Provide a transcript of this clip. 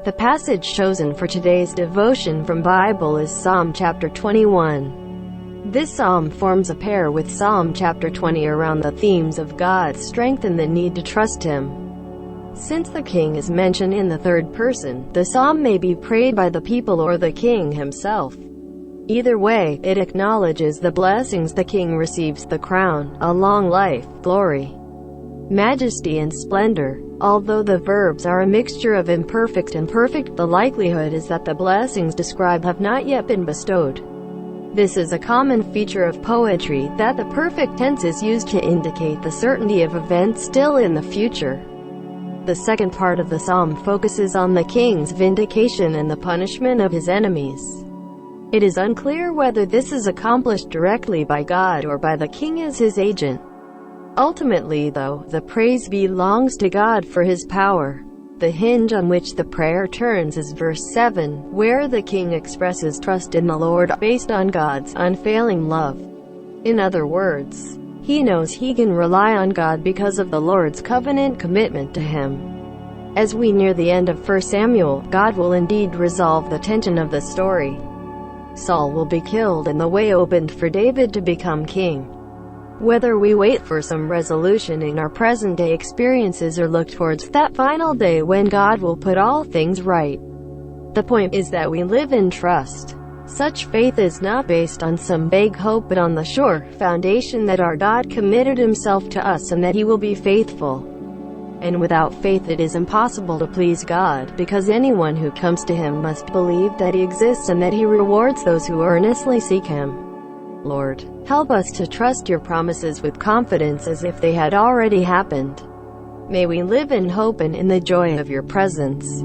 The passage chosen for today's devotion from Bible is Psalm chapter 21. This psalm forms a pair with Psalm chapter 20 around the themes of God's strength and the need to trust Him. Since the king is mentioned in the third person, the psalm may be prayed by the people or the king himself. Either way, it acknowledges the blessings the king receives: the crown, a long life, glory, majesty and splendor. Although the verbs are a mixture of imperfect and perfect, the likelihood is that the blessings described have not yet been bestowed. This is a common feature of poetry, that the perfect tense is used to indicate the certainty of events still in the future. The second part of the psalm focuses on the king's vindication and the punishment of his enemies. It is unclear whether this is accomplished directly by God or by the king as his agent. Ultimately, though, the praise belongs to God for His power. The hinge on which the prayer turns is verse 7, where the king expresses trust in the Lord based on God's unfailing love. In other words, he knows he can rely on God because of the Lord's covenant commitment to him. As we near the end of 1 Samuel, God will indeed resolve the tension of the story. Saul will be killed and the way opened for David to become king. Whether we wait for some resolution in our present-day experiences or look towards that final day when God will put all things right, the point is that we live in trust. Such faith is not based on some vague hope but on the sure foundation that our God committed Himself to us and that He will be faithful. And without faith it is impossible to please God, because anyone who comes to Him must believe that He exists and that He rewards those who earnestly seek Him. Lord, help us to trust Your promises with confidence as if they had already happened. May we live in hope and in the joy of Your presence.